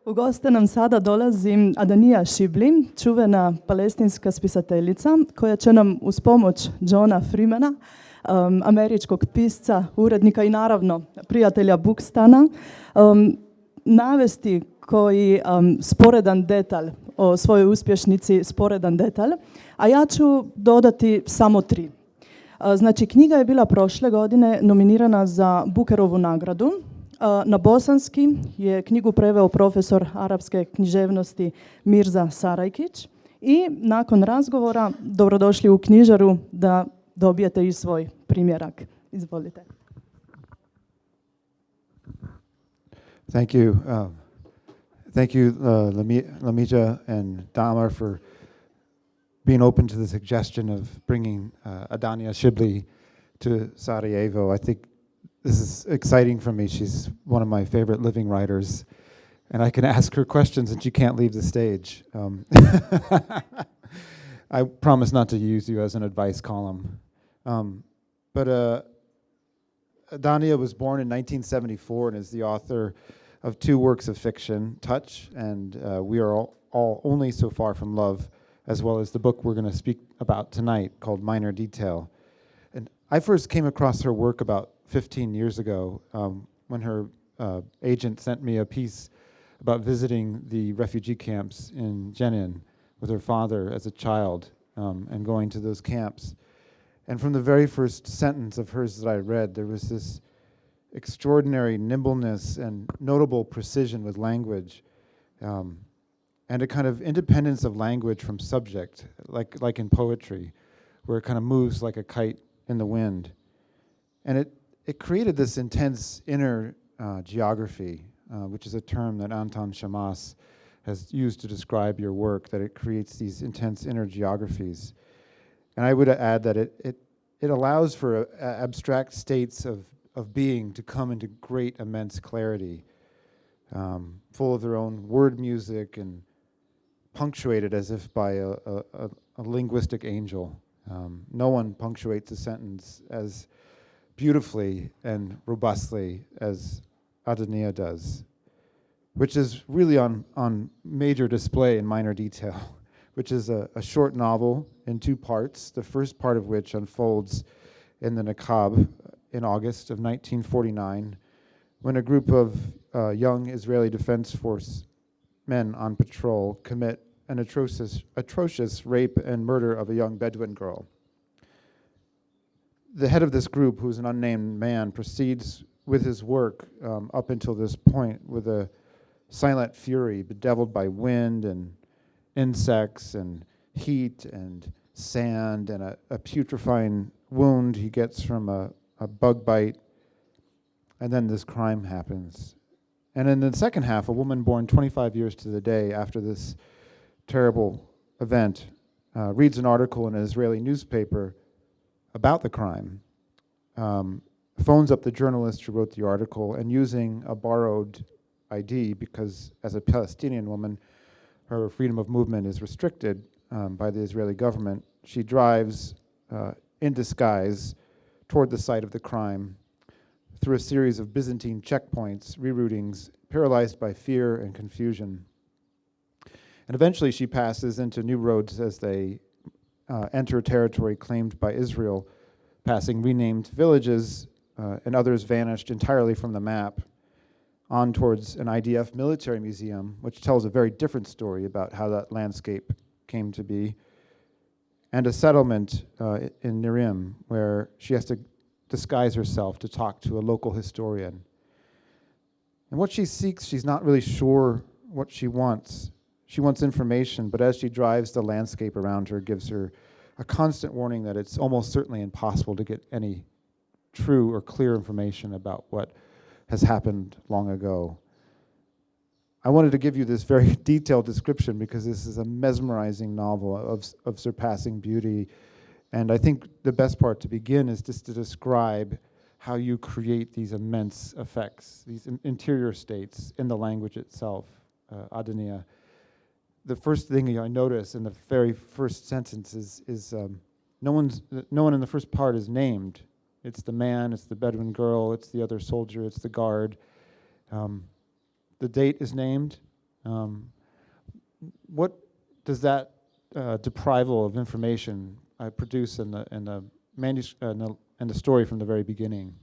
U goste nam sada dolazi Adania Shibli, čuvena palestinska spisateljica, koja će nam uz pomoć Johna Freemana, američkog pisca, urednika i naravno prijatelja Bookstana, navesti koji sporedan detalj o svojoj uspješnici Sporedan detalj, a ja ću dodati samo 3. Znači, knjiga je bila prošle godine nominirana za Bookerovu nagradu. Na bosanski je knjigu preveo profesor arapske književnosti Mirza Sarajkić i nakon razgovora dobrodošli u knjižaru da dobijete i svoj primjerak. Izvolite. Thank you. Thank you, Lamija and Damar, for being open to the suggestion of bringing Adania Shibli to Sarajevo. I think this is exciting for me. She's one of my favorite living writers, and I can ask her questions and she can't leave the stage. I promise not to use you as an advice column. But Adania was born in 1974 and is the author of 2 works of fiction, Touch and We Are All Only So Far From Love, as well as the book we're going to speak about tonight called Minor Detail. And I first came across her work about 15 years ago when her agent sent me a piece about visiting the refugee camps in Jenin with her father as a child and going to those camps. And from the very first sentence of hers that I read, there was this extraordinary nimbleness and notable precision with language, and a kind of independence of language from subject, like in poetry, where it kind of moves like a kite in the wind. And it created this intense inner geography, which is a term that Anton Shamas has used to describe your work, that it creates these intense inner geographies. And I would add that it allows for abstract states of being to come into great, immense clarity, full of their own word music and punctuated as if by a linguistic angel. No one punctuates a sentence as beautifully and robustly as Adania does, which is really on major display in Minor Detail, which is a short novel in 2 parts, the first part of which unfolds in the Nakab in August of 1949, when a group of young Israeli Defense Force men on patrol commit an atrocious rape and murder of a young Bedouin girl. The head of this group, who's an unnamed man, proceeds with his work up until this point with a silent fury bedeviled by wind and insects and heat and sand and a putrefying wound he gets from a bug bite. And then this crime happens. And in the second half, a woman born 25 years to the day after this terrible event reads an article in an Israeli newspaper about the crime, phones up the journalist who wrote the article, and using a borrowed ID, because as a Palestinian woman, her freedom of movement is restricted by the Israeli government, she drives in disguise toward the site of the crime through a series of Byzantine checkpoints, reroutings, paralyzed by fear and confusion. And eventually she passes into new roads as they enter territory claimed by Israel, passing renamed villages and others vanished entirely from the map, on towards an IDF military museum, which tells a very different story about how that landscape came to be, and a settlement in Nirim, where she has to disguise herself to talk to a local historian. And what she seeks, she's not really sure what she wants. She wants information, but as she drives, the landscape around her gives her a constant warning that it's almost certainly impossible to get any true or clear information about what has happened long ago. I wanted to give you this very detailed description because this is a mesmerizing novel of surpassing beauty. And I think the best part to begin is just to describe how you create these immense effects, these interior states in the language itself, Adania. The first thing I notice in the very first sentence is no one in the first part is named. It's the man, it's the Bedouin girl, it's the other soldier, it's the guard. The date is named. What does that deprival of information produce in the story from the very beginning?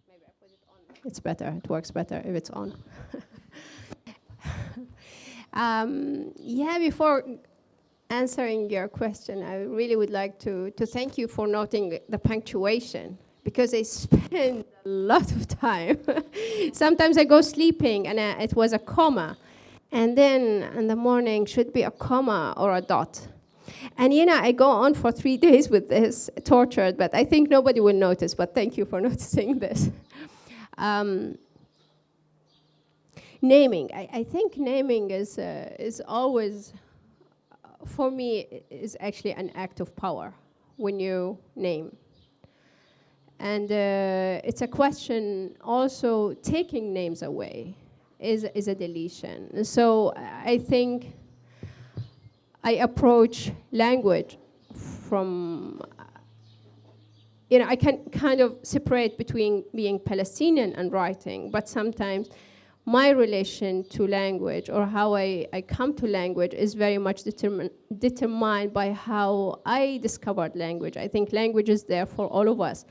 Maybe I put it on. It's better. It works better if it's on. Before answering your question, I really would like to thank you for noting the punctuation, because I spend a lot of time. Sometimes I go sleeping and it was a comma, and then in the morning should be a comma or a dot. And I go on for 3 days with this, tortured, but I think nobody will notice, but thank you for noticing this. Naming. I think naming is always, for me, is actually an act of power when you name. And it's a question also, taking names away is a deletion. So I think I approach language from, I can kind of separate between being Palestinian and writing, but sometimes my relation to language, or how I come to language, is very much determined by how I discovered language. I think language is there for all of us,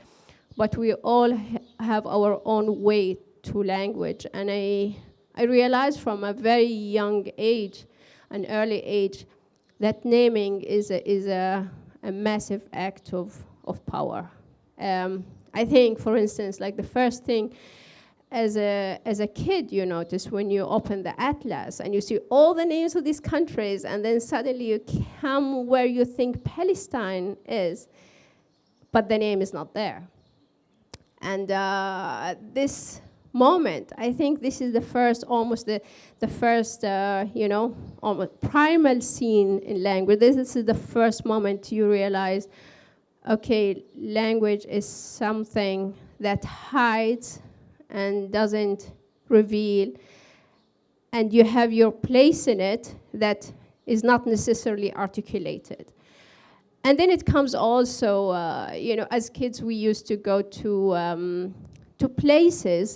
but we all have our own way to language. And I realized from a very young age, an early age, that naming is a massive act of power. I think, for instance, like the first thing as a kid you notice when you open the atlas and you see all the names of these countries, and then suddenly you come where you think Palestine is, but the name is not there. And this moment, I think this is the first, almost the first, almost primal scene in language. This is the first moment you realize, okay, language is something that hides and doesn't reveal, and you have your place in it that is not necessarily articulated. And then it comes also, as kids we used to go to places.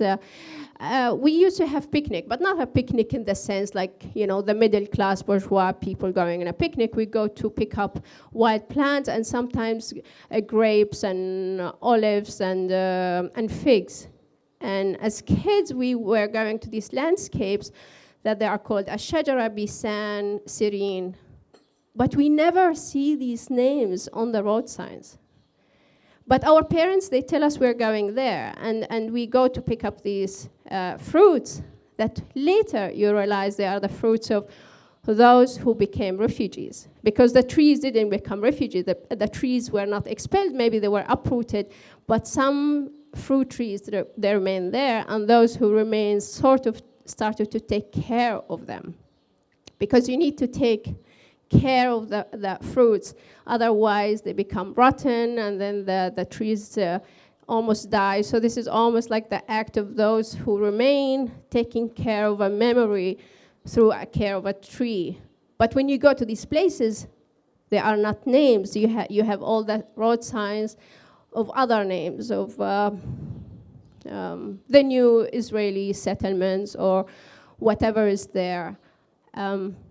We used to have picnic, but not a picnic in the sense like, the middle class bourgeois people going on a picnic. We go to pick up wild plants and sometimes grapes and olives and figs. And as kids, we were going to these landscapes that they are called Ashajara, Bisan, Sirin. But we never see these names on the road signs. But our parents, they tell us we're going there. And we go to pick up these fruits that later you realize they are the fruits of those who became refugees. Because the trees didn't become refugees. The trees were not expelled. Maybe they were uprooted. But some fruit trees, they remain there, and those who remain sort of started to take care of them. Because you need to take care of the fruits, otherwise they become rotten, and then the trees almost die. So this is almost like the act of those who remain, taking care of a memory through a care of a tree. But when you go to these places, they are not names. You have all the road signs of other names, of the new Israeli settlements or whatever is there.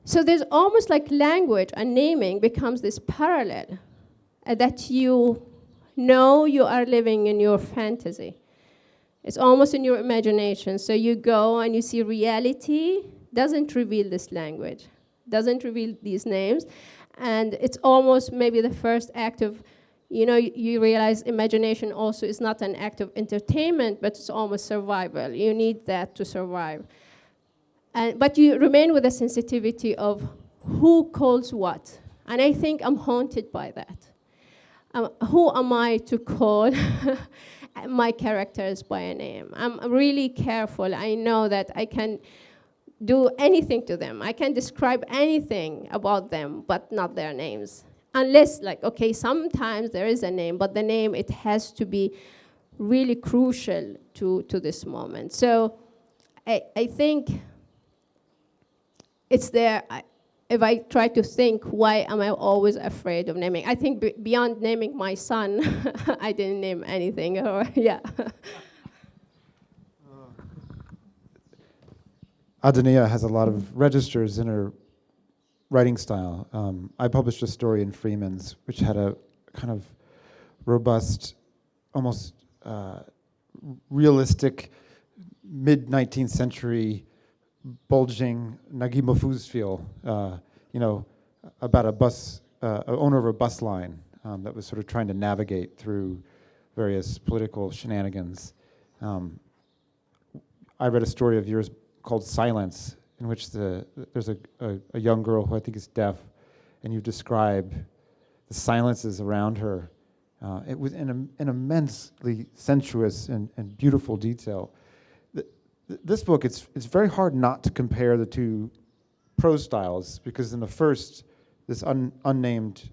So there's almost like language and naming becomes this parallel that you know you are living in your fantasy. It's almost in your imagination. So you go and you see reality doesn't reveal this language, doesn't reveal these names. And it's almost maybe the first act of, you realize imagination also is not an act of entertainment, but it's almost survival. You need that to survive. But you remain with a sensitivity of who calls what. And I think I'm haunted by that. Who am I to call my characters by a name? I'm really careful. I know that I can do anything to them. I can describe anything about them, but not their names. Unless, sometimes there is a name, but the name, it has to be really crucial to this moment. So I think it's there. if I try to think, why am I always afraid of naming? I think beyond naming my son, I didn't name anything. Or yeah. Adania has a lot of registers in her writing style. I published a story in Freeman's, which had a kind of robust, almost realistic, mid-19th century, bulging Naguib Mahfouz feel, about a bus, owner of a bus line that was sort of trying to navigate through various political shenanigans. I read a story of yours called Silence, in which there's a young girl who I think is deaf, and you describe the silences around her. It was in an immensely sensuous and beautiful detail. This book, it's very hard not to compare the two prose styles, because in the first, this unnamed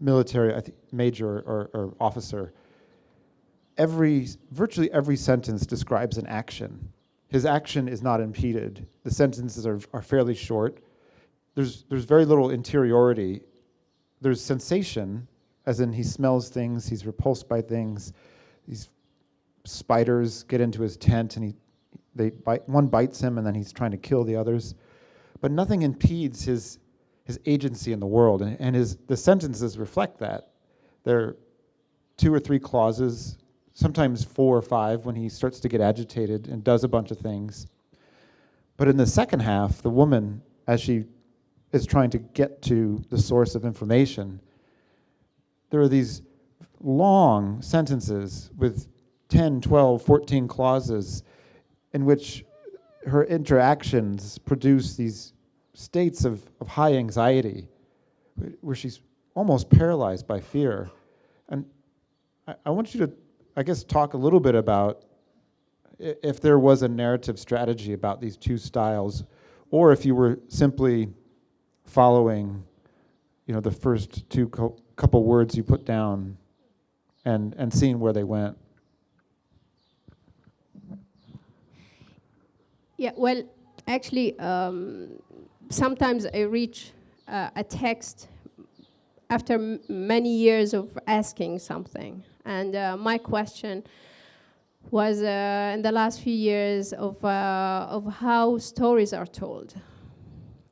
military major or officer, virtually every sentence describes an action. His action is not impeded. The sentences are fairly short. There's very little interiority. There's sensation, as in he smells things, he's repulsed by things. These spiders get into his tent, and one bites him, and then he's trying to kill the others. But nothing impedes his agency in the world, and the sentences reflect that. There are 2 or 3 clauses, sometimes 4 or 5 when he starts to get agitated and does a bunch of things. But in the second half, the woman, as she is trying to get to the source of information, there are these long sentences with 10, 12, 14 clauses in which her interactions produce these states of high anxiety where she's almost paralyzed by fear. And I want you to, I guess, talk a little bit about if there was a narrative strategy about these two styles, or if you were simply following, the first couple words you put down and seeing where they went. Yeah, well, actually, sometimes I reach a text after many years of asking something. And my question was in the last few years of how stories are told.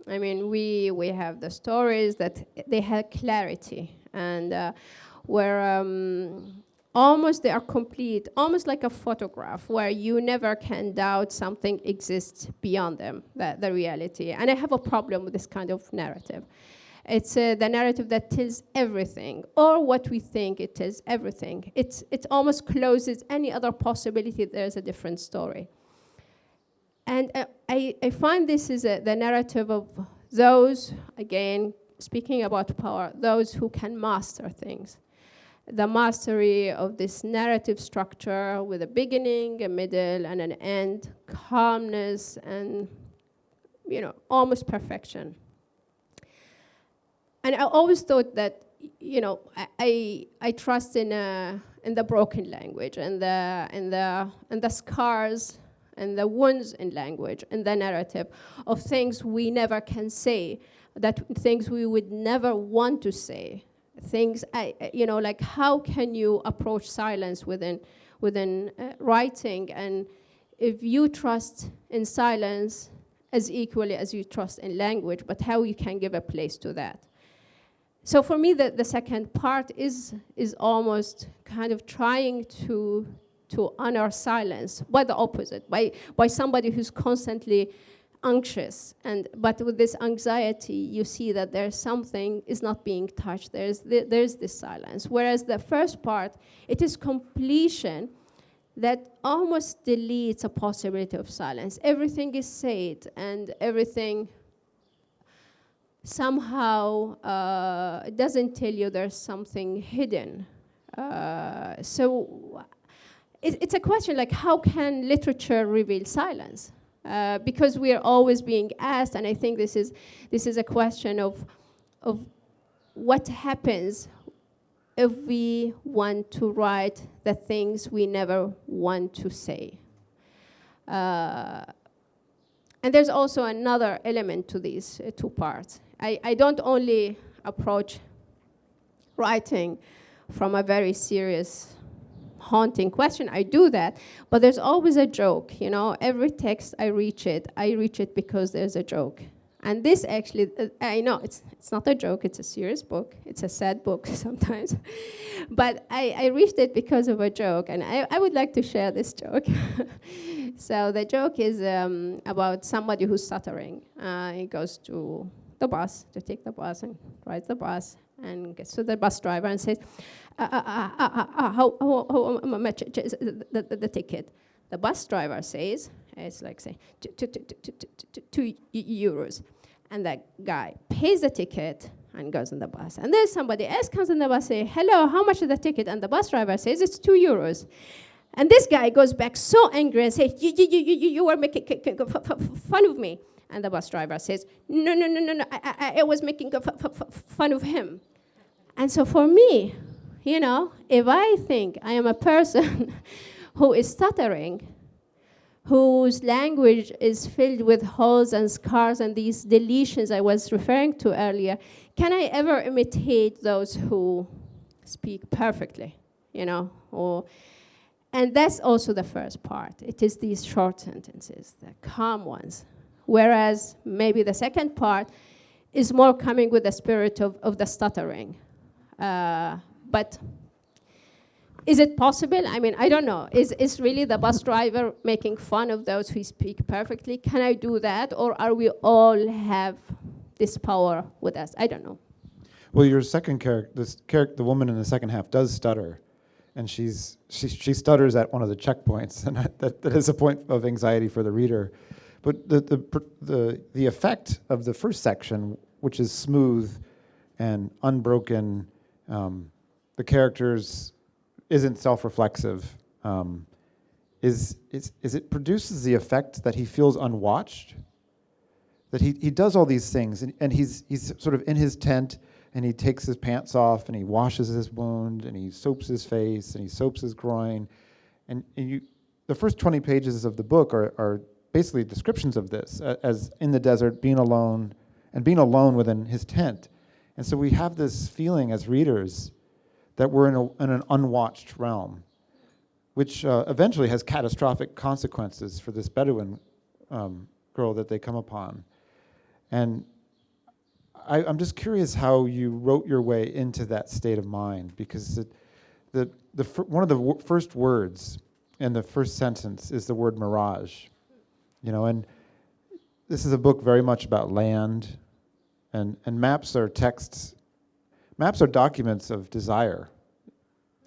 I mean, we have the stories that they had clarity and where almost they are complete, almost like a photograph where you never can doubt something exists beyond them, the reality. And I have a problem with this kind of narrative. It's the narrative that tells everything, or what we think it tells everything. It almost closes any other possibility there's a different story. And I find this is the narrative of those, again, speaking about power, those who can master things. The mastery of this narrative structure with a beginning, a middle, and an end, calmness, and almost perfection. And I always thought that, I trust in the broken language and the scars and the wounds in language and the narrative of things we never can say, things we would never want to say. Things, like how can you approach silence within writing? And if you trust in silence as equally as you trust in language, but how you can give a place to that. So for me, the second part is almost kind of trying to honor silence by the opposite, by somebody who's constantly anxious, but with this anxiety, you see that there's something is not being touched. There's this silence. Whereas the first part, it is completion that almost deletes a possibility of silence. Everything is said, and everything somehow doesn't tell you there's something hidden. So it's a question like, how can literature reveal silence? Because we are always being asked, and I think this is a question of what happens if we want to write the things we never want to say. And there's also another element to these two parts. I don't only approach writing from a very serious, haunting question. I do that, but there's always a joke. You know, every text I reach it because there's a joke. And this actually, I know it's not a joke, it's a serious book. It's a sad book sometimes. But I reached it because of a joke, and I would like to share this joke. So the joke is about somebody who's stuttering. He goes to the bus, to take the bus, and rides the bus, and gets to the bus driver and says, how much is the ticket? The bus driver says, it's like say, 2 euros. And that guy pays the ticket and goes on the bus. And then somebody else comes on the bus and says, hello, how much is the ticket? And the bus driver says, it's 2 euros. And this guy goes back so angry and says, you were making fun of me. And the bus driver says, no, I was making fun of him. And so for me, you know, if I think I am a person who is stuttering, whose language is filled with holes and scars and these deletions I was referring to earlier, can I ever imitate those who speak perfectly, you know? And that's also the first part. It is these short sentences, the calm ones. Whereas maybe the second part is more coming with the spirit of the stuttering. But is it possible? I mean, I don't know. Is really the bus driver making fun of those who speak perfectly? Can I do that? Or are we all have this power with us? I don't know. Well, your second character, the woman in the second half, does stutter. And she stutters at one of the checkpoints, and that is a point of anxiety for the reader. But the effect of the first section, which is smooth and unbroken, the characters isn't self-reflexive, is it produces the effect that he feels unwatched, that he does all these things, and he's sort of in his tent, and he takes his pants off, and he washes his wound, and he soaps his face, and he soaps his groin, and the first 20 pages of the book are basically descriptions of this, as in the desert, being alone, and being alone within his tent. And so we have this feeling as readers that we're in an unwatched realm, which eventually has catastrophic consequences for this Bedouin girl that they come upon. And I'm just curious how you wrote your way into that state of mind, because one of the first words in the first sentence is the word mirage. You know, and this is a book very much about land, and maps are texts. Maps are documents of desire,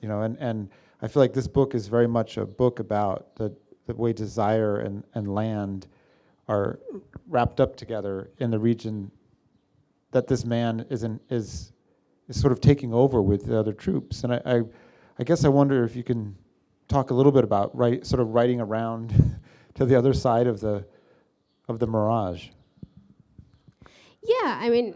you know, and I feel like this book is very much a book about the way desire and land are wrapped up together in the region that this man is sort of taking over with the other troops. And I guess I wonder if you can talk a little bit about sort of writing around to the other side of the mirage. Yeah, I mean,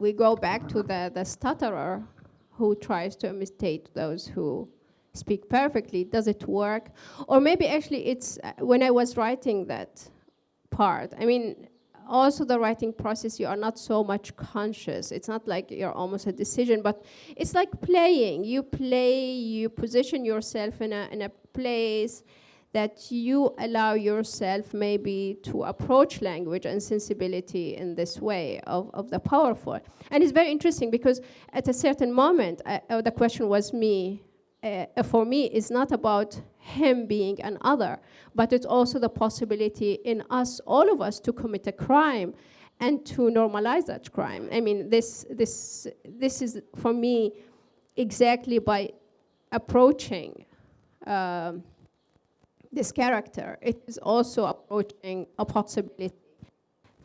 we go back to the stutterer who tries to imitate those who speak perfectly. Does it work? Or maybe actually it's, when I was writing that part, I mean, also the writing process, you are not so much conscious. It's not like you're almost a decision, but it's like playing. You play, you position yourself in a place that you allow yourself maybe to approach language and sensibility in this way of the powerful. And it's very interesting because at a certain moment, the question was for me, it's not about him being an other, but it's also the possibility in us, all of us, to commit a crime and to normalize that crime. I mean, this is, for me, exactly by approaching this character, it is also approaching a possibility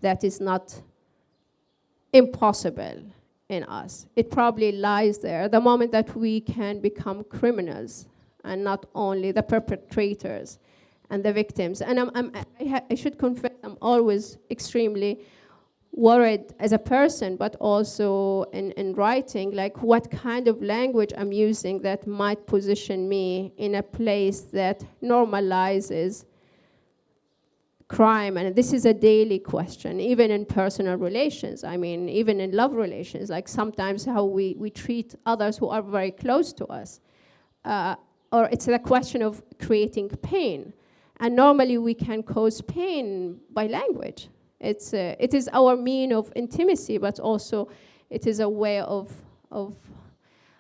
that is not impossible in us. It probably lies there, the moment that we can become criminals and not only the perpetrators and the victims. And I should confess, I'm always extremely worried as a person, but also in writing, like what kind of language I'm using that might position me in a place that normalizes crime, and this is a daily question, even in personal relations. I mean, even in love relations, like sometimes how we treat others who are very close to us. Or it's a question of creating pain. And normally we can cause pain by language. It is our mean of intimacy, but also it is a way of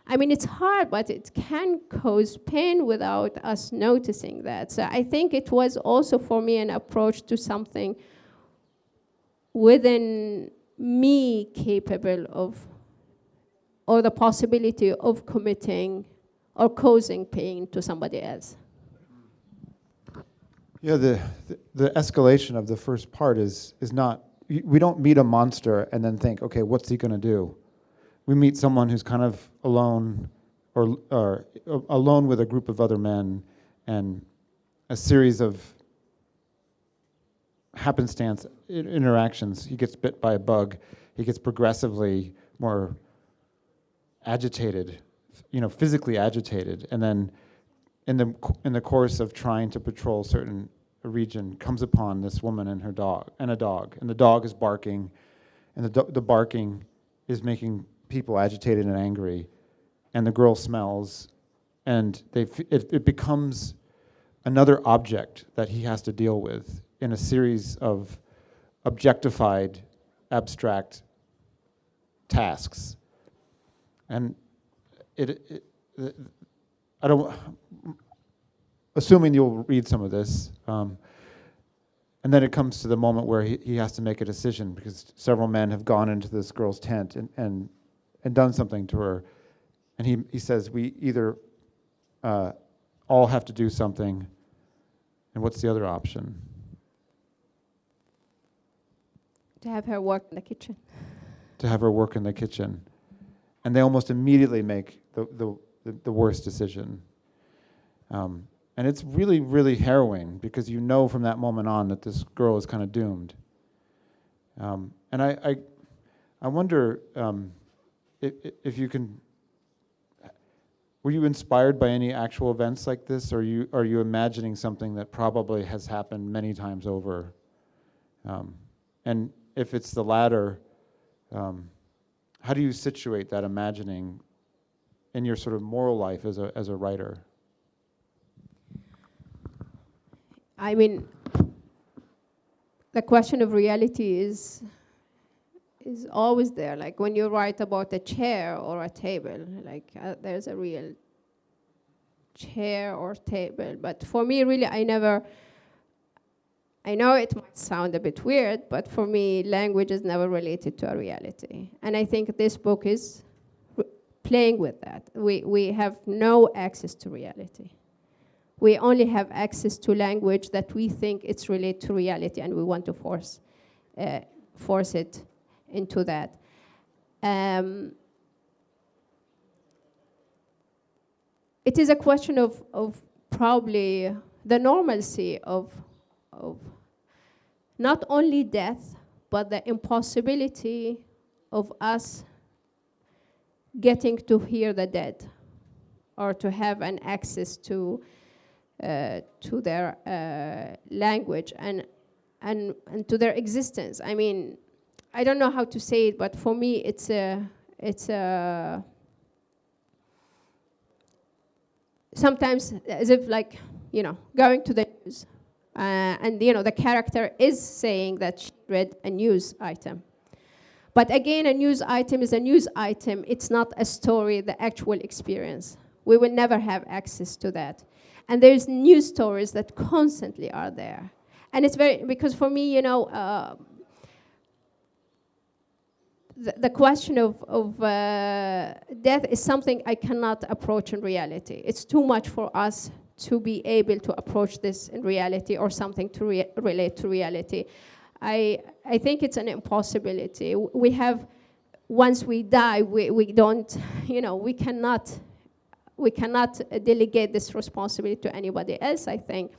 I mean, it's hard, but it can cause pain without us noticing that. So I think it was also for me an approach to something within me capable of, or the possibility of committing or causing pain to somebody else. Yeah, the escalation of the first part is not, we don't meet a monster and then think, okay, what's he going to do? We meet someone who's kind of alone, or alone with a group of other men, and a series of happenstance interactions. He gets bit by a bug. He gets progressively more agitated, physically agitated, and then in the course of trying to patrol certain region, comes upon this woman and her dog, and a dog, and the dog is barking, and the barking is making people agitated and angry, and the girl smells, and it becomes another object that he has to deal with in a series of objectified, abstract tasks. And I don't, assuming you'll read some of this, and then it comes to the moment where he has to make a decision, because several men have gone into this girl's tent and done something to her. And he says, we either all have to do something, and what's the other option? To have her work in the kitchen. To have her work in the kitchen. And they almost immediately make the worst decision. And it's really, really harrowing, because you know from that moment on that this girl is kind of doomed. And I wonder if you can, were you inspired by any actual events like this, or are you imagining something that probably has happened many times over? And if it's the latter, how do you situate that imagining in your sort of moral life as a writer? I mean, the question of reality is always there. Like when you write about a chair or a table, like there's a real chair or table. But for me, really, I know it might sound a bit weird, but for me, language is never related to a reality. And I think this book is playing with that. We have no access to reality. We only have access to language that we think it's related to reality, and we want to force it into that. It is a question of probably the normalcy of not only death, but the impossibility of us getting to hear the dead, or to have an access to their language and to their existence. I mean, I don't know how to say it, but for me, it's sometimes as if like, going to the news, and the character is saying that she read a news item. But again, a news item is a news item. It's not a story, the actual experience. We will never have access to that. And there's news stories that constantly are there. And it's because for me, the question of death is something I cannot approach in reality. It's too much for us to be able to approach this in reality, or something to relate to reality. I think it's an impossibility. We have, once we die, we don't, we cannot delegate this responsibility to anybody else, I think.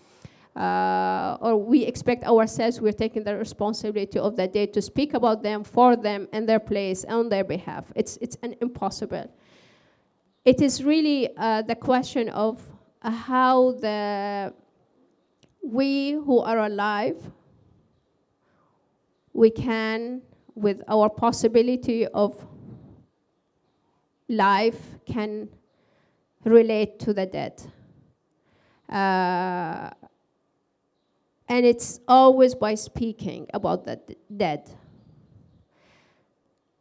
Or we expect ourselves, we're taking the responsibility of the day to speak about them, for them, in their place, on their behalf. It's an impossible. It is really the question of how we who are alive we can, with our possibility of life, can relate to the dead. And it's always by speaking about the dead.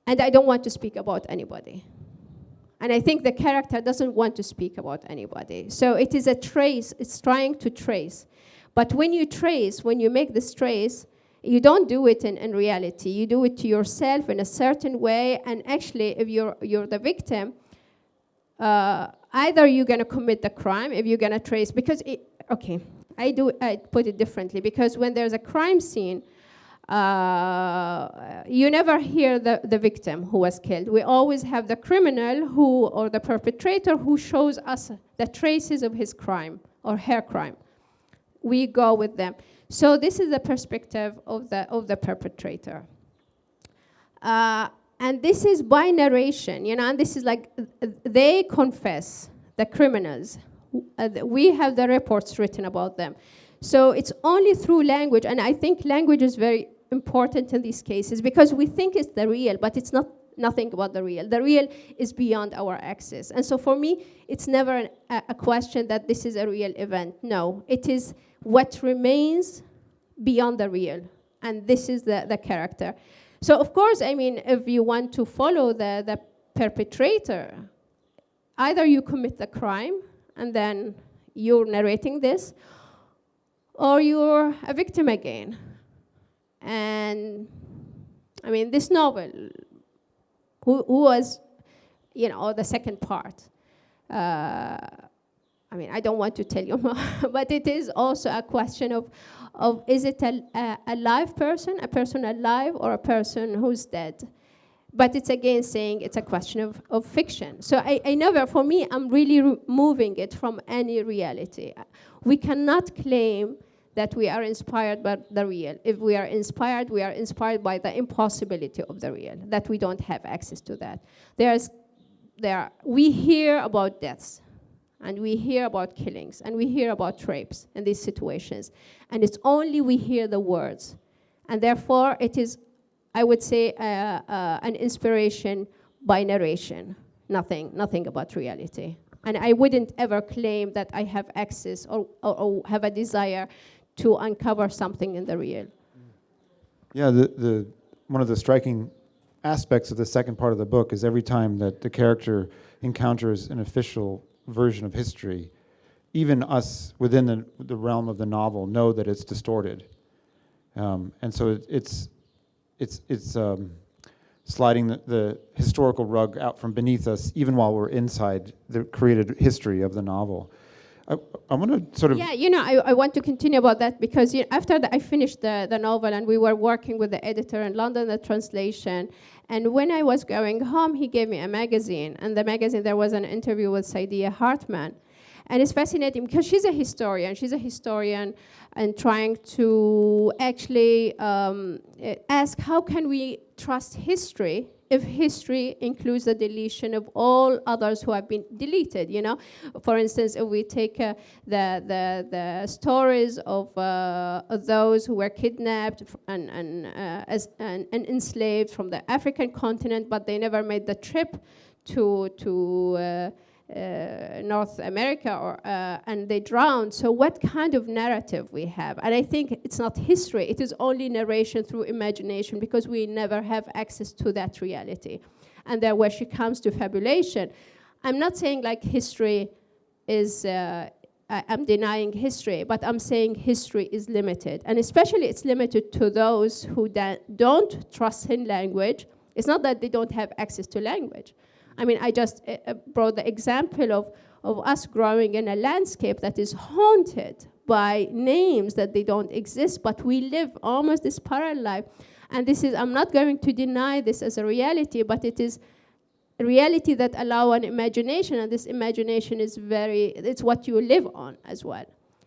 And I don't want to speak about anybody. And I think the character doesn't want to speak about anybody. So it is a trace, it's trying to trace. But when you trace, when you make this trace, you don't do it in reality. You do it to yourself in a certain way. And actually, if you're the victim, either you're going to commit the crime, if you're going to trace, because, I put it differently, because when there's a crime scene, you never hear the victim who was killed. We always have the criminal or the perpetrator who shows us the traces of his crime or her crime. We go with them. So this is the perspective of the perpetrator. And this is by narration, and this is like, they confess, the criminals. We have the reports written about them. So it's only through language, and I think language is very important in these cases, because we think it's the real, but it's nothing about the real. The real is beyond our access. And so for me, it's never a question that this is a real event. No, it is what remains beyond the real. And this is the character. So of course, I mean, if you want to follow the perpetrator, either you commit the crime, and then you're narrating this, or you're a victim again. And I mean, this novel, who was, the second part. I mean, I don't want to tell you more, but it is also a question of is it a live person, a person alive, or a person who's dead? But it's again saying it's a question of fiction. So I never, for me, I'm really removing it from any reality. We cannot claim that we are inspired by the real. If we are inspired by the impossibility of the real, that we don't have access to that. We hear about deaths, and we hear about killings, and we hear about rapes in these situations. And it's only we hear the words. And therefore, it is, I would say, an inspiration by narration, nothing about reality. And I wouldn't ever claim that I have access or have a desire to uncover something in the real. Yeah, one of the striking aspects of the second part of the book is every time that the character encounters an official version of history, even us within the realm of the novel know that it's distorted. And so it's sliding the historical rug out from beneath us, even while we're inside the created history of the novel. I want to sort of... Yeah, I want to continue about that, because after I finished the novel, and we were working with the editor in London, the translation, and when I was going home, he gave me a magazine, and the magazine, there was an interview with Saidiya Hartman. And it's fascinating because she's a historian and trying to actually ask, how can we trust history if history includes the deletion of all others who have been deleted, For instance, if we take the stories of those who were kidnapped and enslaved from the African continent, but they never made the trip to North America, and they drowned. So what kind of narrative we have? And I think it's not history, it is only narration through imagination, because we never have access to that reality. And then where she comes to fabulation, I'm not saying like history is, I'm denying history, but I'm saying history is limited. And especially it's limited to those who don't trust in language. It's not that they don't have access to language. I mean, I just brought the example of us growing in a landscape that is haunted by names that they don't exist, but we live almost this parallel life. And this is, I'm not going to deny this as a reality, but it is a reality that allows an imagination, and this imagination is it's what you live on as well.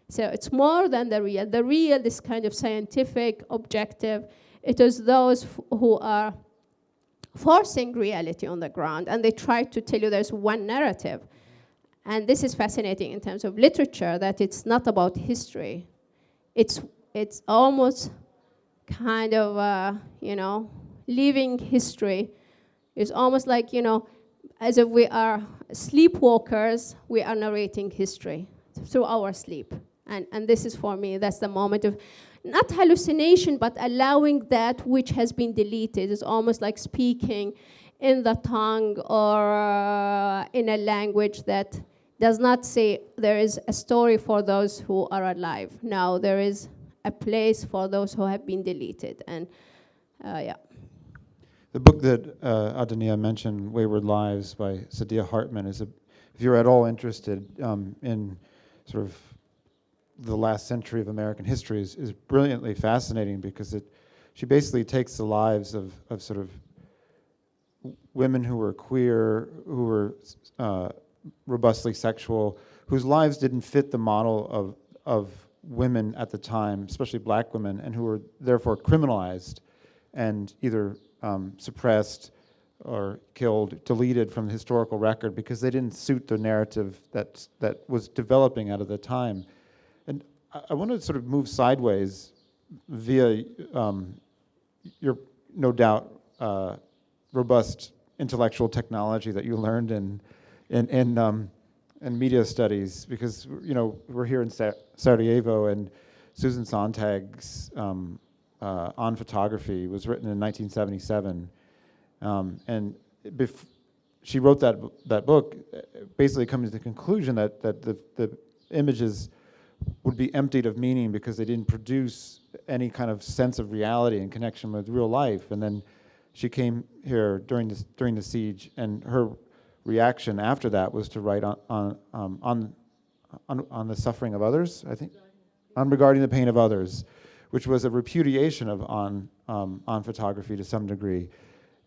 So it's more than the real. The real, this kind of scientific, objective, it is those who are forcing reality on the ground, and they try to tell you there's one narrative. And this is fascinating in terms of literature, that it's not about history. It's almost kind of, living history. It's almost like, as if we are sleepwalkers, we are narrating history through our sleep. And this is, for me, that's the moment of, not hallucination, but allowing that which has been deleted. It's almost like speaking in the tongue or in a language that does not say there is a story for those who are alive. No, there is a place for those who have been deleted. And yeah. The book that Adania mentioned, Wayward Lives by Saidiya Hartman, if you're at all interested in sort of the last century of American history, is brilliantly fascinating, because she basically takes the lives of sort of women who were queer, who were robustly sexual, whose lives didn't fit the model of women at the time, especially black women, and who were therefore criminalized and either suppressed or killed, deleted from the historical record, because they didn't suit the narrative that was developing out of the time. And I want to sort of move sideways via your, no doubt, robust intellectual technology that you learned in media studies, because we're here in Sarajevo, and Susan Sontag's On Photography was written in 1977, and she wrote that book basically coming to the conclusion that the images would be emptied of meaning because they didn't produce any kind of sense of reality and connection with real life. And then she came here during the siege, and her reaction after that was to write on the suffering of others, I think, on regarding the pain of others, which was a repudiation of on photography to some degree,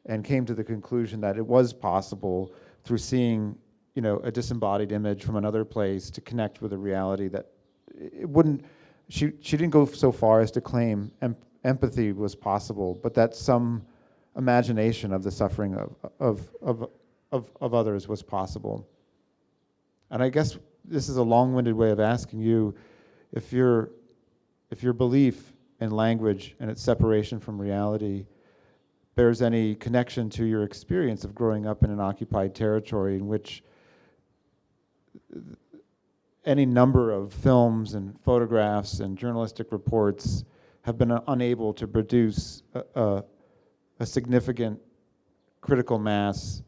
and came to the conclusion that it was possible through seeing, a disembodied image from another place to connect with a reality that it wouldn't. She didn't go so far as to claim empathy was possible, but that some imagination of the suffering of others was possible. And I guess this is a long-winded way of asking you if your belief in language and its separation from reality bears any connection to your experience of growing up in an occupied territory in which any number of films and photographs and journalistic reports have been unable to produce a significant critical mass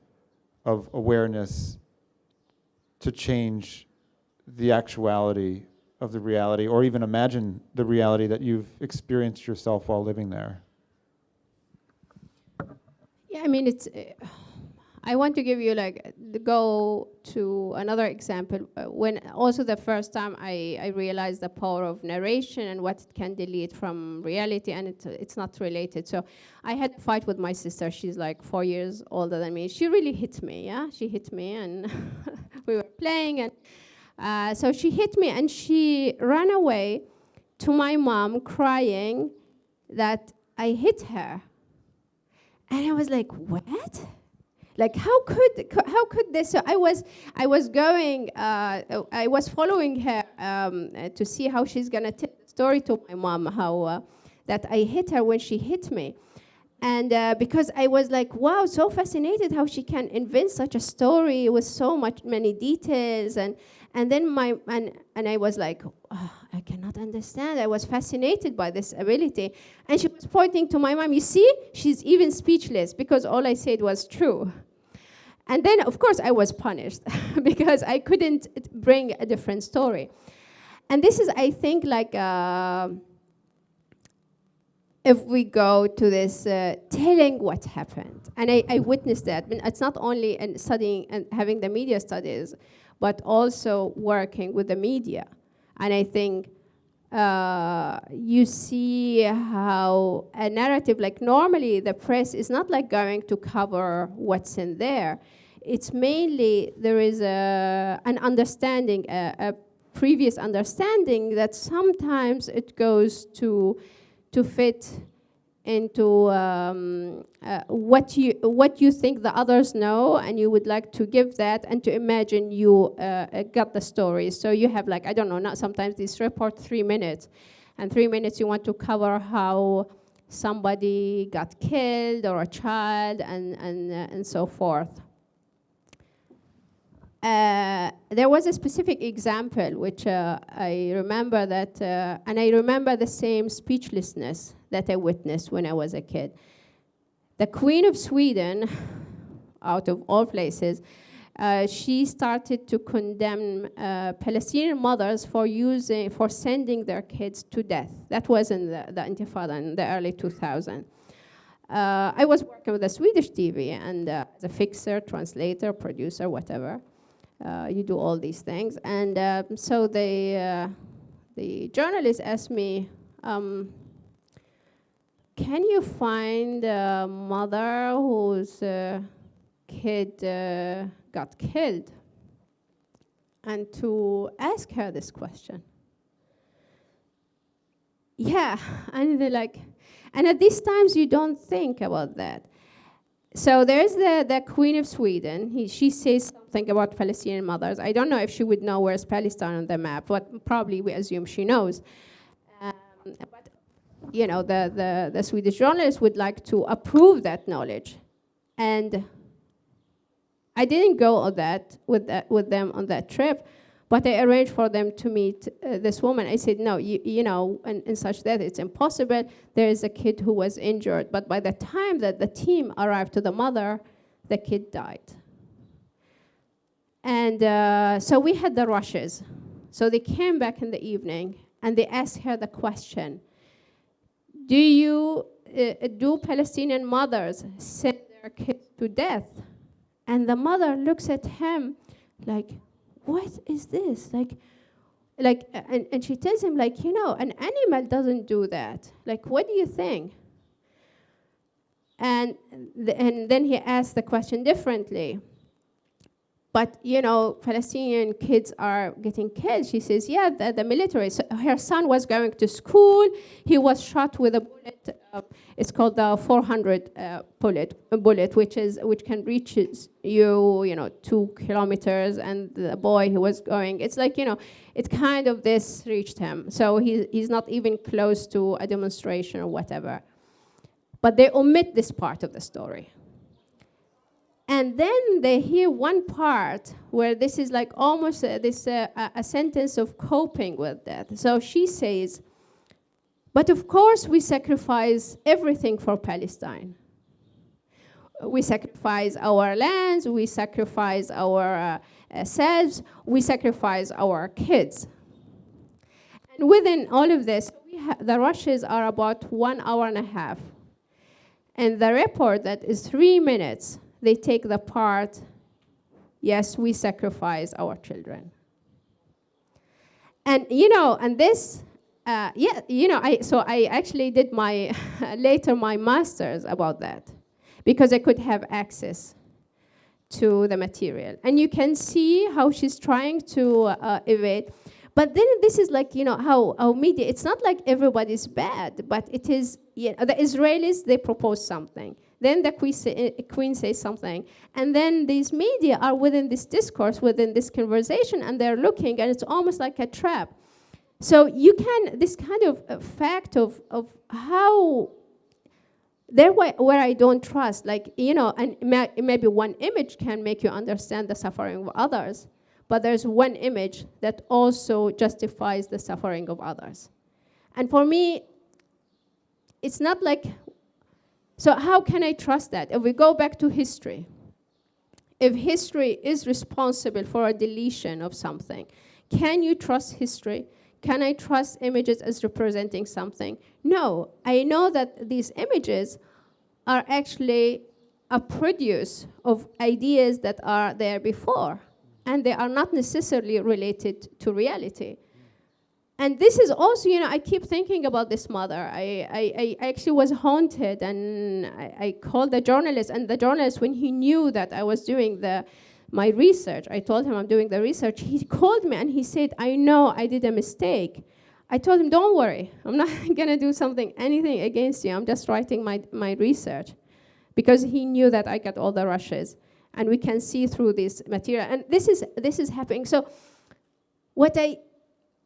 of awareness to change the actuality of the reality, or even imagine the reality that you've experienced yourself while living there. Yeah, I mean, it's. I want to give you go to another example. When also the first time I realized the power of narration and what it can delete from reality, and it's not related. So I had a fight with my sister. She's like 4 years older than me. She really hit me. Yeah, she hit me, and we were playing, and so she hit me, and she ran away to my mom crying that I hit her. And I was like, what? Like, how could this? So I was following her to see how she's gonna tell the story to my mom, how that I hit her when she hit me, and because I was like, wow, so fascinated how she can invent such a story with so many details, and then I was like, oh, I cannot understand. I was fascinated by this ability, and she was pointing to my mom. You see, she's even speechless because all I said was true. And then, of course, I was punished because I couldn't bring a different story. And this is, I think, like, if we go to this telling what happened. And I witnessed that. I mean, it's not only in studying and having the media studies, but also working with the media. And I think you see how a narrative, like normally the press is not like going to cover what's in there. It's mainly, there is an understanding, a previous understanding that sometimes it goes to fit into what you think the others know, and you would like to give that and to imagine you got the story. So you have, like, I don't know, not sometimes this report 3 minutes, and 3 minutes you want to cover how somebody got killed or a child and so forth. There was a specific example which I remember that, and I remember the same speechlessness that I witnessed when I was a kid. The Queen of Sweden, out of all places, she started to condemn Palestinian mothers for sending their kids to death. That was in the Intifada in the early 2000s. I was working with a Swedish TV and as a fixer, translator, producer, whatever. You do all these things. And so the journalist asked me, can you find a mother whose kid got killed? And to ask her this question. Yeah, and they're like, and at these times you don't think about that. So there's the Queen of Sweden. She says something about Palestinian mothers. I don't know if she would know where's Palestine on the map, but probably we assume she knows. But you know, the Swedish journalist would like to approve that knowledge, and I didn't go on that with them on that trip, but I arranged for them to meet this woman. I said, no, you know, in such that it's impossible. There is a kid who was injured, but by the time that the team arrived to the mother, the kid died. And so we had the rushes. So they came back in the evening, and they asked her the question, do Palestinian mothers send their kids to death? And the mother looks at him like, what is this? And she tells him, like, you know, an animal doesn't do that. Like, what do you think? And then he asked the question differently. But, you know, Palestinian kids are getting killed. She says, yeah, the military. So her son was going to school. He was shot with a bullet. It's called the 400 bullet, which can reach you know, 2 kilometers. And the boy who was going, it's like, you know, it kind of this reached him. So he's not even close to a demonstration or whatever. But they omit this part of the story. And then they hear one part where this is like almost a sentence of coping with that. So she says, but of course we sacrifice everything for Palestine. We sacrifice our lands, we sacrifice our selves, we sacrifice our kids. And within all of this, the rushes are about 1 hour and a half. And the report that is 3 minutes, they take the part, yes, we sacrifice our children. And, you know, and this, you know, I actually did later my master's about that, because I could have access to the material. And you can see how she's trying to evade. But then this is like, you know, how media, it's not like everybody's bad, but it is, you know, the Israelis, they propose something. Then the queen says something. And then these media are within this discourse, within this conversation, and they're looking, and it's almost like a trap. So you can, this kind of fact of how, there where I don't trust, like, you know, and maybe one image can make you understand the suffering of others, but there's one image that also justifies the suffering of others. And for me, it's not like, so how can I trust that? If we go back to history, if history is responsible for a deletion of something, can you trust history? Can I trust images as representing something? No, I know that these images are actually a produce of ideas that are there before, and they are not necessarily related to reality. And this is also, you know, I keep thinking about this mother. I actually was haunted, and I called the journalist, and the journalist, when he knew that I was doing my research, I told him I'm doing the research, he called me and he said, I know I did a mistake. I told him, don't worry, I'm not gonna do anything against you, I'm just writing my research. Because he knew that I got all the rushes, and we can see through this material. And this is happening. So what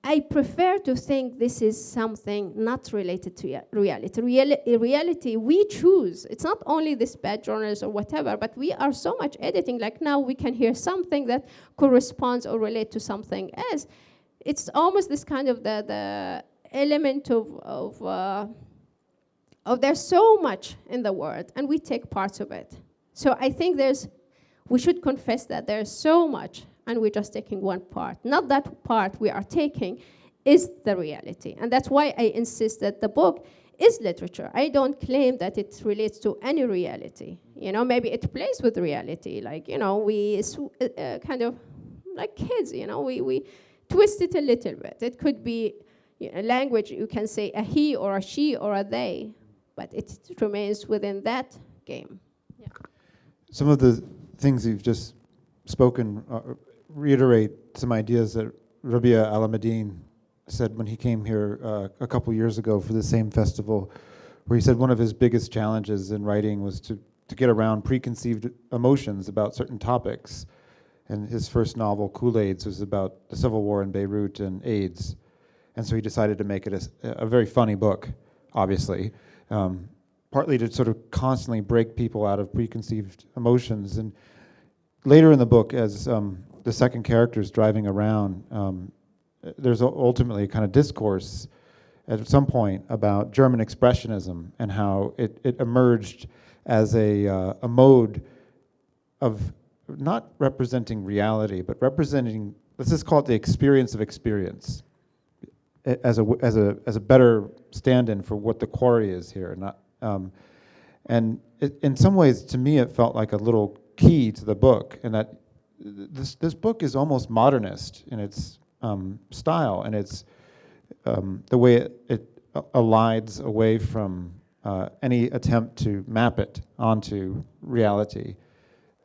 I prefer to think this is something not related to reality. Reality we choose. It's not only this bad journals or whatever, but we are so much editing. Like now we can hear something that corresponds or relate to something else. It's almost this kind of the element of there's so much in the word, and we take parts of it. So I think we should confess that there's so much, and we're just taking one part. Not that part we are taking is the reality. And that's why I insist that the book is literature. I don't claim that it relates to any reality. Maybe it plays with reality. Like, we kind of, like kids, we twist it a little bit. It could be language, you can say a he or a she or a they, but it remains within that game. Yeah. Some of the things you've just spoken reiterate some ideas that Rabia Alameddin said when he came here a couple years ago for the same festival, where he said one of his biggest challenges in writing was to get around preconceived emotions about certain topics. And his first novel, Kool-Aids, was about the Civil War in Beirut and AIDS. And so he decided to make it a very funny book, obviously, partly to sort of constantly break people out of preconceived emotions. And later in the book, as the second character is driving around, there's ultimately a kind of discourse at some point about German expressionism and how it emerged as a mode of not representing reality, but representing, let's just call it the experience of experience, as a better stand-in for what the quarry is here. And in some ways, to me, it felt like a little key to the book, in that this book is almost modernist in its style, and it's the way it elides away from any attempt to map it onto reality.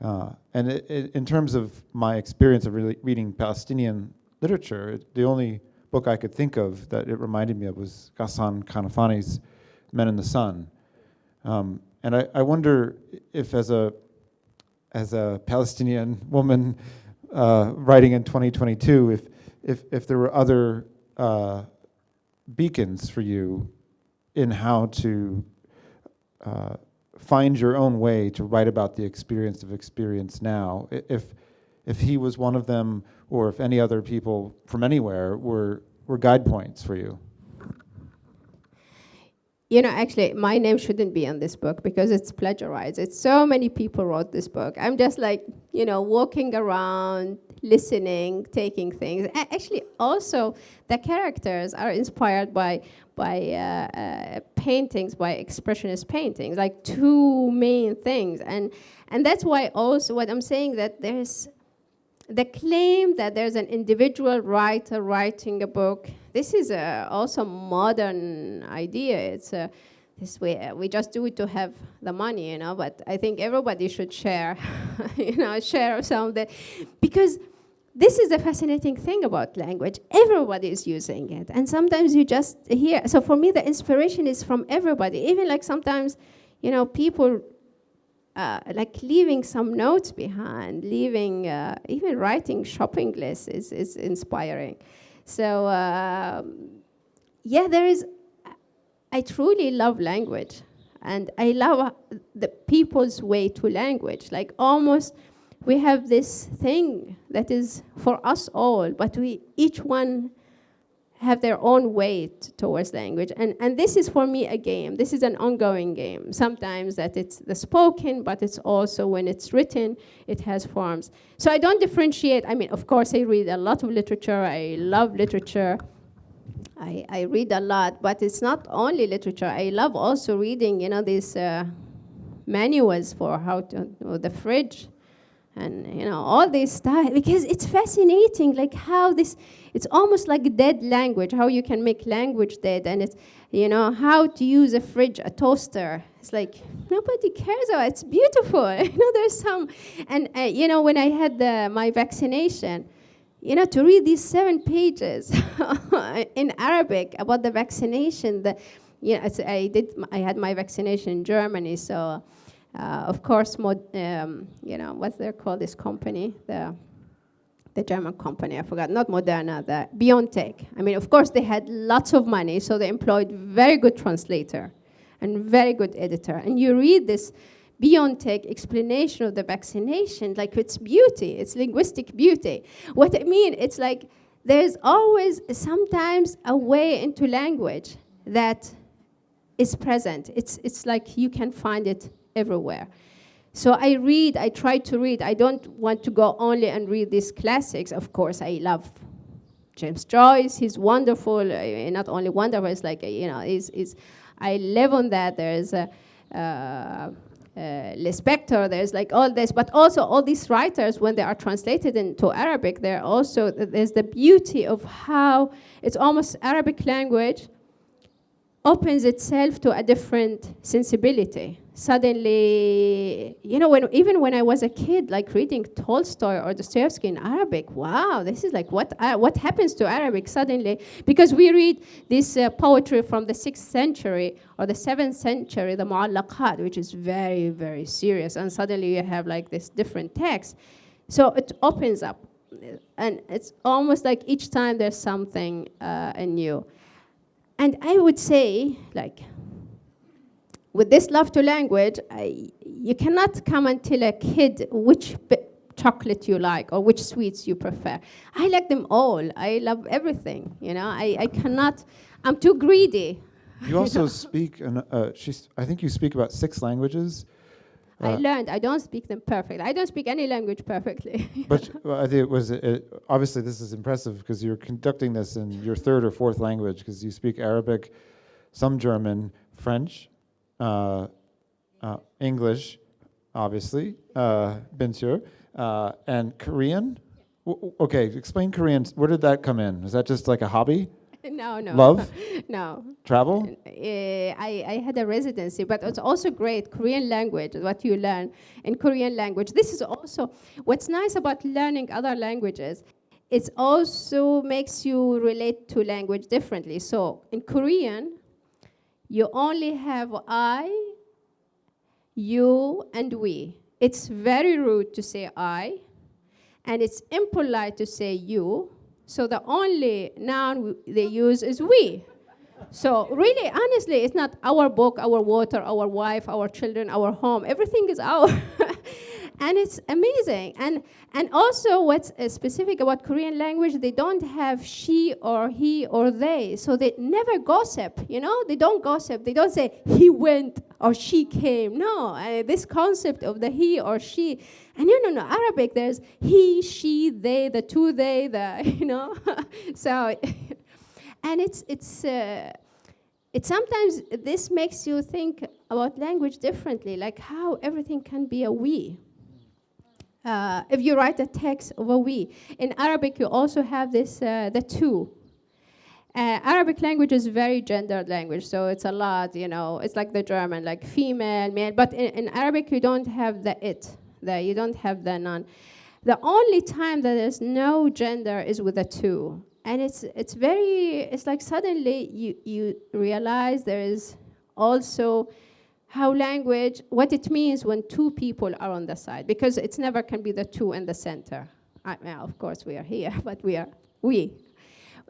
And in terms of my experience of reading Palestinian literature, the only book I could think of that it reminded me of was Ghassan Kanafani's Men in the Sun. And I wonder if, as a Palestinian woman writing in 2022, if there were other beacons for you in how to find your own way to write about the experience of experience now, if he was one of them, or if any other people from anywhere were guide points for you. Actually, my name shouldn't be on this book because it's plagiarized. It's so many people wrote this book. I'm just like, walking around, listening, taking things. Actually, also, the characters are inspired by paintings, by expressionist paintings, like two main things. And that's why also what I'm saying, that there's the claim that there's an individual writer writing a book. This is also modern idea. It's this way we just do it to have the money, But I think everybody should share, share some of that, because this is the fascinating thing about language. Everybody is using it, and sometimes you just hear. So for me, the inspiration is from everybody. Even like sometimes, people. Like leaving some notes behind, even writing shopping lists is inspiring. So I truly love language, and I love the people's way to language. Like almost we have this thing that is for us all, but we each one have their own weight towards language. And this is, for me, a game. This is an ongoing game. Sometimes that it's the spoken, but it's also when it's written, it has forms. So I don't differentiate. I mean, of course, I read a lot of literature. I love literature. I read a lot, but it's not only literature. I love also reading, these manuals for how to, the fridge, and all this stuff, because it's fascinating, like how it's almost like dead language, how you can make language dead, and it's how to use a fridge, a toaster. It's like nobody cares about it. It's beautiful. There's some, and when I had my vaccination, to read these 7 pages in Arabic about the vaccination, I had my vaccination in Germany, so. Of course, what's they called, this company, the the German company, I forgot, not Moderna, the BioNTech. I mean, of course, they had lots of money, so they employed very good translator and very good editor. And you read this BioNTech explanation of the vaccination, like it's beauty, it's linguistic beauty. What I mean, it's like there's always sometimes a way into language that is present. It's like you can find it everywhere. So I try to read. I don't want to go only and read these classics. Of course, I love James Joyce. He's wonderful. Not only wonderful, it's like, I live on that. There's Lispector, there's like all this, but also all these writers, when they are translated into Arabic, there's the beauty of how it's almost Arabic language opens itself to a different sensibility. Suddenly, even when I was a kid, like reading Tolstoy or Dostoevsky in Arabic, wow, this is like what happens to Arabic suddenly? Because we read this poetry from the 6th century or the 7th century, the Mu'allaqat, which is very, very serious, and suddenly you have like this different text. So it opens up, and it's almost like each time there's something new. And I would say, like, with this love to language, you cannot come and tell a kid which chocolate you like or which sweets you prefer. I like them all. I love everything. I cannot. I'm too greedy. You also speak, I think you speak about 6 languages. I learned. I don't speak them perfectly. I don't speak any language perfectly. But I think it was, obviously this is impressive because you're conducting this in your 3rd or 4th language, because you speak Arabic, some German, French, English, obviously, bien sûr, and Korean. Okay, explain Korean. Where did that come in? Is that just like a hobby? No. Love? No. Travel? I had a residency, but it's also great, Korean language, what you learn in Korean language. This is also, what's nice about learning other languages, it also makes you relate to language differently. So in Korean, you only have I, you, and we. It's very rude to say I, and it's impolite to say you. So the only noun they use is we. So really, honestly, it's not our book, our water, our wife, our children, our home. Everything is our. And it's amazing. And also what's specific about Korean language, they don't have she or he or they. So they never gossip, They don't gossip. They don't say he went or she came. No, this concept of the he or she. And Arabic, there's he, she, they, the two they, So, and it's sometimes this makes you think about language differently, like how everything can be a we. If you write a text of a we. In Arabic, you also have this, the two. Arabic language is very gendered language, so it's a lot, it's like the German, like female, male, but in Arabic, you don't have the it. You don't have the none. The only time that there's no gender is with the two. And it's like suddenly you realize there is also how language, what it means when two people are on the side, because it's never can be the two in the center. Of course we are here, but we.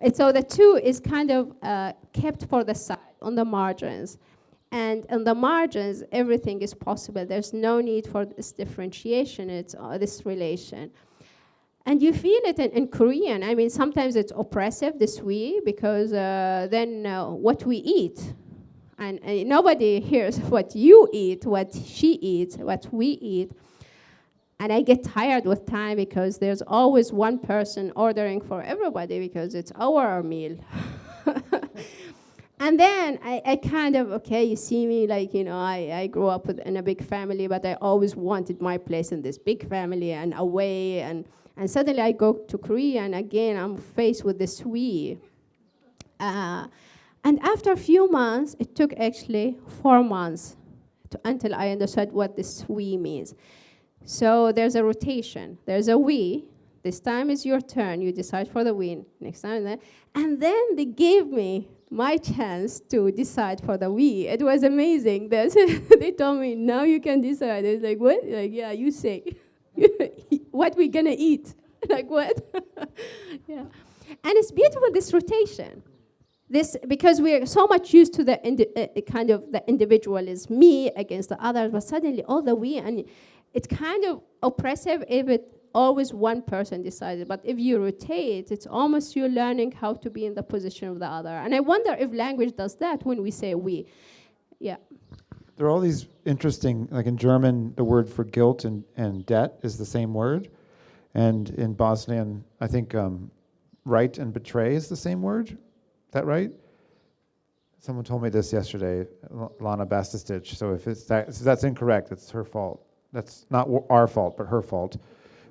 And so the two is kind of kept for the side, on the margins. And on the margins, everything is possible. There's no need for this differentiation, it's this relation. And you feel it in Korean. I mean, sometimes it's oppressive, this we, because then what we eat. And nobody hears what you eat, what she eats, what we eat. And I get tired with time because there's always one person ordering for everybody because it's our meal. And then I kind of, okay, you see me, like, I grew up in a big family, but I always wanted my place in this big family and away. And suddenly I go to Korea, and again, I'm faced with this we. And after a few months, it took actually 4 months until I understood what this we means. So there's a rotation. There's a we. This time is your turn. You decide for the we. Next time, and then they gave me my chance to decide for the we. It was amazing. They told me, now you can decide. I was like, what? Like, yeah, you say. What we gonna eat? Like what? Yeah. And it's beautiful, this rotation. This, because we're so much used to the kind of the individualism, me against the others, but suddenly all the we, and it's kind of oppressive if it always one person decided. But if you rotate, it's almost you learning how to be in the position of the other. And I wonder if language does that when we say we. Yeah. There are all these interesting, like in German, the word for guilt and debt is the same word. And in Bosnian, I think right and betray is the same word. Is that right? Someone told me this yesterday, Lana Bastistich. So if that's incorrect, it's her fault. That's not our fault, but her fault.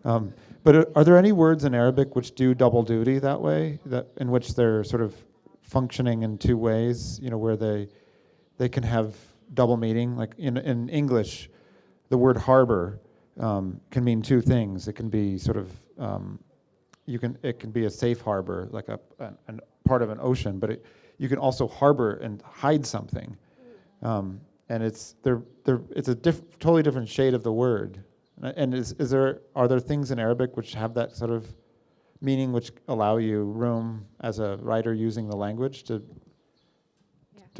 But are there any words in Arabic which do double duty that way, that in which they're sort of functioning in two ways, where they can have double meaning? Like in English, the word harbor can mean two things. It can be sort of it can be a safe harbor, like a part of an ocean, but you can also harbor and hide something, and it's a totally different shade of the word. And are there things in Arabic which have that sort of meaning, which allow you room as a writer using the language to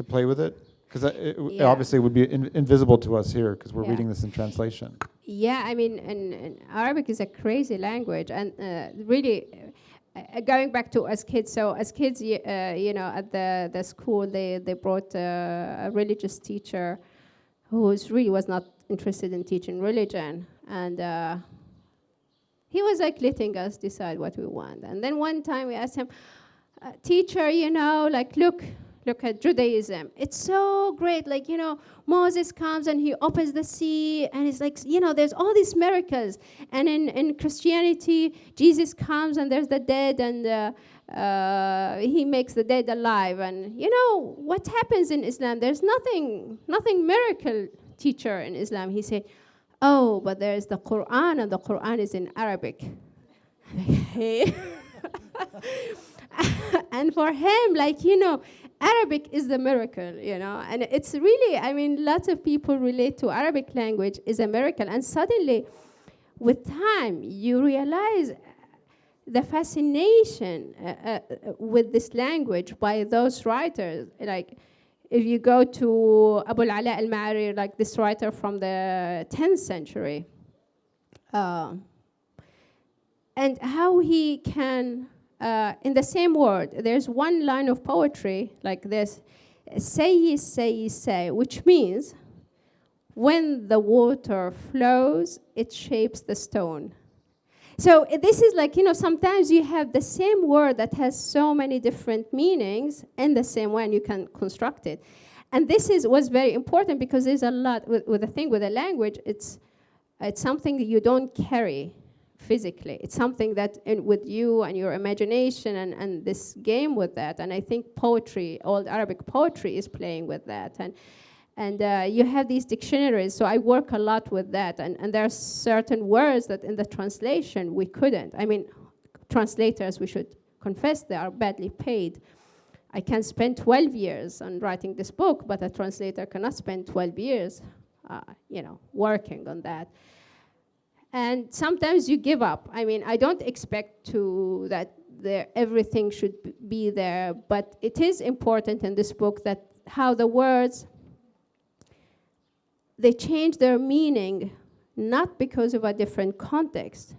play with it? Because it obviously would be invisible to us here because we're reading this in translation. Yeah, I mean, and Arabic is a crazy language, and really, going back to as kids. So as kids, at the school, they brought a religious teacher who was not interested in teaching religion, and he was like letting us decide what we want. And then one time we asked him, teacher, look at Judaism. It's so great. Like, Moses comes and he opens the sea, and it's like, there's all these miracles. And in Christianity, Jesus comes and there's the dead, and he makes the dead alive. And what happens in Islam? There's nothing miracle, teacher, in Islam. He said, oh, but there's the Quran, and the Quran is in Arabic. And for him, Arabic is the miracle, and it's really, lots of people relate to Arabic language is a miracle. And suddenly, with time, you realize the fascination with this language by those writers. Like, if you go to Abu al-Ala al-Ma'ari, like this writer from the 10th century, and how he can, in the same word, there's one line of poetry like this, say, which means when the water flows, it shapes the stone. So this is like, sometimes you have the same word that has so many different meanings in the same way, and you can construct it. And this was very important because there's a lot with the thing with the language. It's something that you don't carry physically. It's something that with you and your imagination and this game with that. And I think poetry, old Arabic poetry, is playing with that. And you have these dictionaries, so I work a lot with that. And there are certain words that in the translation we couldn't. Translators, we should confess, they are badly paid. I can spend 12 years on writing this book, but a translator cannot spend 12 years, working on that. And sometimes you give up. I don't expect that everything should be there, but it is important in this book that how the words, they change their meaning, not because of a different context,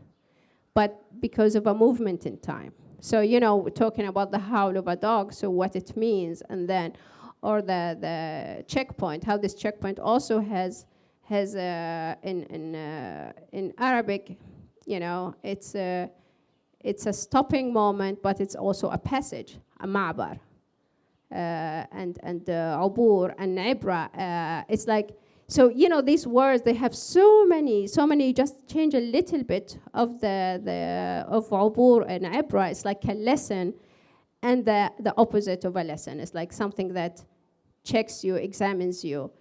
but because of a movement in time. So, we're talking about the howl of a dog, so what it means, and then, or the checkpoint, how this checkpoint also has in Arabic, it's a stopping moment, but it's also a passage, a ma'bar, and abur and ibra. It's like, so these words, they have so many. Just change a little bit of of abur and ibra. It's like a lesson, and the opposite of a lesson. It's like something that checks you, examines you.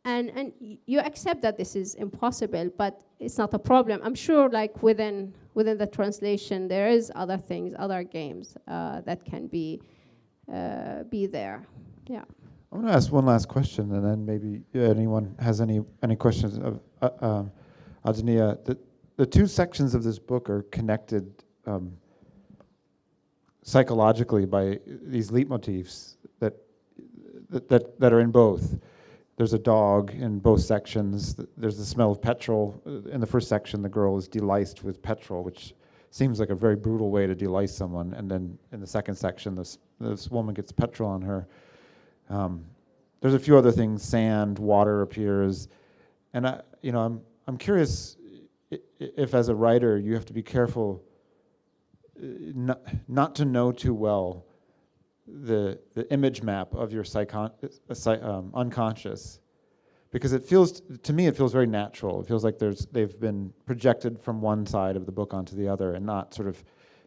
And you accept that this is impossible, but it's not a problem. I'm sure, like within the translation, there is other things, other games that can be there. Yeah. I want to ask one last question, and then maybe anyone has any questions of Adania. the two sections of this book are connected psychologically by these leitmotifs that are in both. There's a dog in both sections. There's the smell of petrol. In the first section, the girl is deliced with petrol, which seems like a very brutal way to delice someone. And then in the second section, this woman gets petrol on her. There's a few other things. Sand, water appears, and I'm curious if, as a writer, you have to be careful not to know too well the image map of your unconscious, because it feels very natural. It feels like they've been projected from one side of the book onto the other and not sort of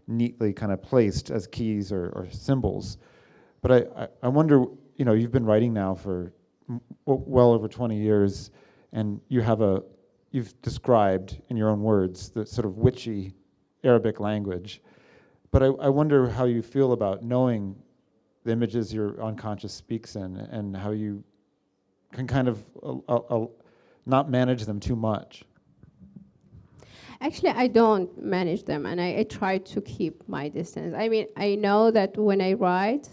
neatly kind of placed as keys or symbols. But I wonder, you've been writing now for well over 20 years, and you've described in your own words the sort of witchy Arabic language. But I wonder how you feel about knowing the images your unconscious speaks in, and how you can kind of not manage them too much. Actually, I don't manage them, and I try to keep my distance. I mean, I know that when I write,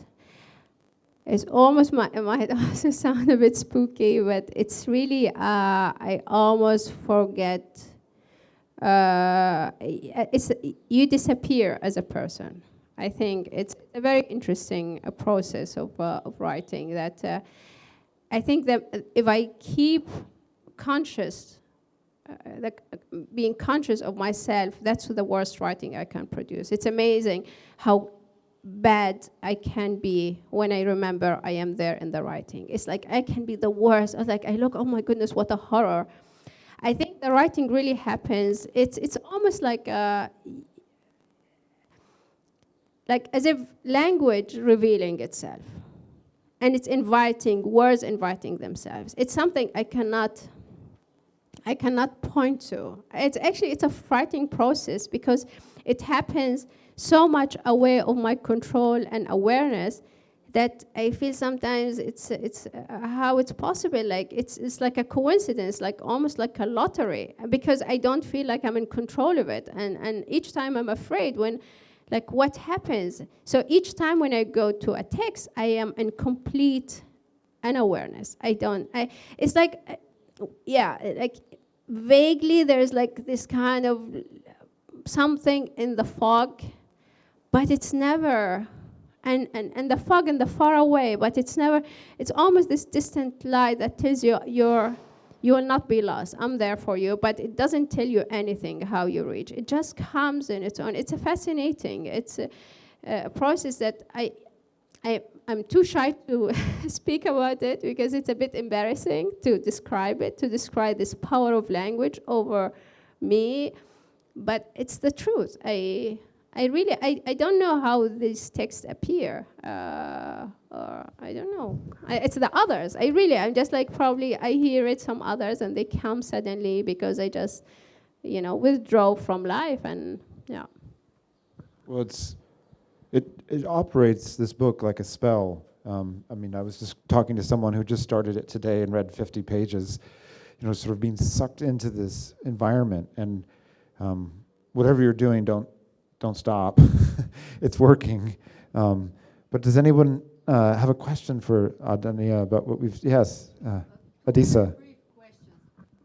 it's almost, it might also sound a bit spooky, but it's really, I almost forget, you disappear as a person. I think it's a very interesting process of writing that I think that if I keep conscious, being conscious of myself, that's the worst writing I can produce. It's amazing how bad I can be when I remember I am there in the writing. It's like I can be the worst. I look, oh my goodness, what a horror. I think the writing really happens. It's almost like as if language revealing itself, and it's inviting, words inviting themselves. It's something I cannot point to. It's a frightening process because it happens so much away of my control and awareness that I feel sometimes it's how it's possible. Like it's like a coincidence, like almost like a lottery, because I don't feel like I'm in control of it. And each time I'm afraid when, like, what happens? So each time when I go to a text, I am in complete unawareness. It's like, like vaguely there's like this kind of something in the fog, but it's never, and the fog and the far away, but it's never, it's almost this distant light that tells you you will not be lost. I'm there for you, but it doesn't tell you anything how you reach. It just comes in its own. It's a fascinating. It's a process that I'm too shy to speak about it because it's a bit embarrassing to describe it, to describe this power of language over me, but it's the truth. I don't know how these texts appear, or I don't know. It's the others. I'm just like, probably I hear it some others and they come suddenly because I just, withdraw from life, and yeah. Well, it operates, this book, like a spell. I was just talking to someone who just started it today and read 50 pages, sort of being sucked into this environment. And whatever you're doing, don't stop. It's working. But does anyone have a question for Adania about what we've... Yes, Adisa. Brief questions.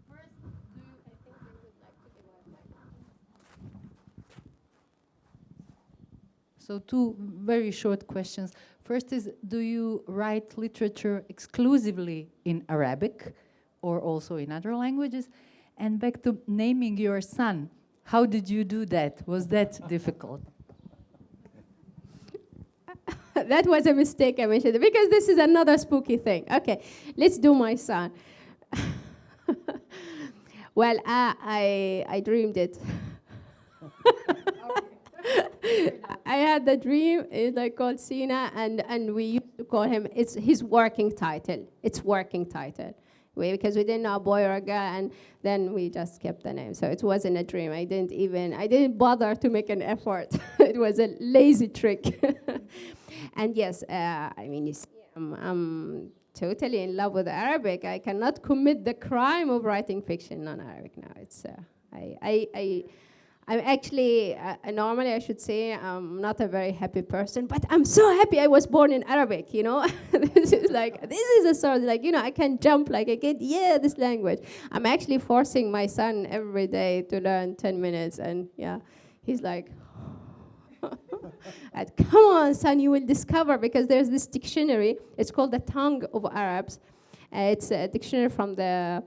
First, So two very short questions. First is, do you write literature exclusively in Arabic or also in other languages? And back to naming your son, how did you do that? Was that difficult? That was a mistake I mentioned, because this is another spooky thing. Okay, let's do my son. Well, I dreamed it. I had the dream. It's called Sina, and we used to call him. It's his working title. It's working title, because we didn't know a boy or a girl, and then we just kept the name. So it wasn't a dream. I didn't bother to make an effort. It was a lazy trick. And yes, you see, I'm totally in love with Arabic. I cannot commit the crime of writing fiction non-Arabic now. I'm actually, normally I should say I'm not a very happy person, but I'm so happy I was born in Arabic, you know? This is a sort of like, you know, I can jump, like I get, yeah, this language. I'm actually forcing my son every day to learn 10 minutes, and yeah, he's like, come on, son, you will discover, because there's this dictionary, it's called the Tongue of Arabs. It's a dictionary from the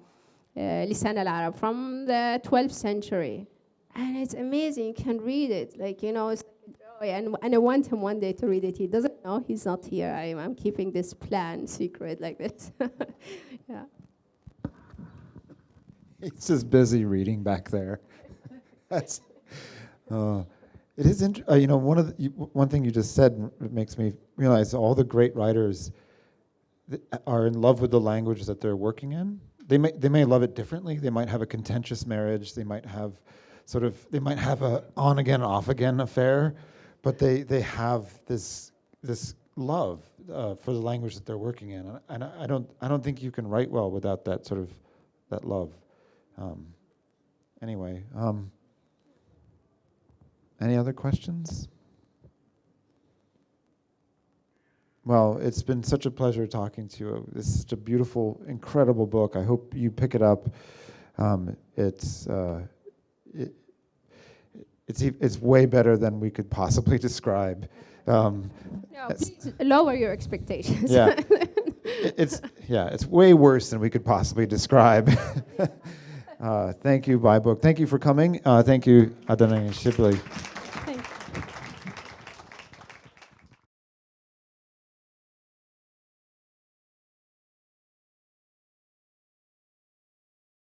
Lisan al-Arab, from the 12th century. And it's amazing, you can read it, like, you know, it's like a joy. And I want him one day to read it. He doesn't know, he's not here. I'm keeping this plan secret like this. Yeah. He's just busy reading back there. That's, it is you know, one thing you just said makes me realize all the great writers are in love with the language that they're working in. They may love it differently. They might have a contentious marriage. They might have a on again, off again affair, but they have this love for the language that they're working in, and I don't think you can write well without that sort of that love. Anyway, any other questions? Well, it's been such a pleasure talking to you. This is such a beautiful, incredible book. I hope you pick it up. It's way better than we could possibly describe. No, please lower your expectations. Yeah, it's way worse than we could possibly describe. Thank you, BuyBook. Thank you for coming. Thank you, Adania Shibli.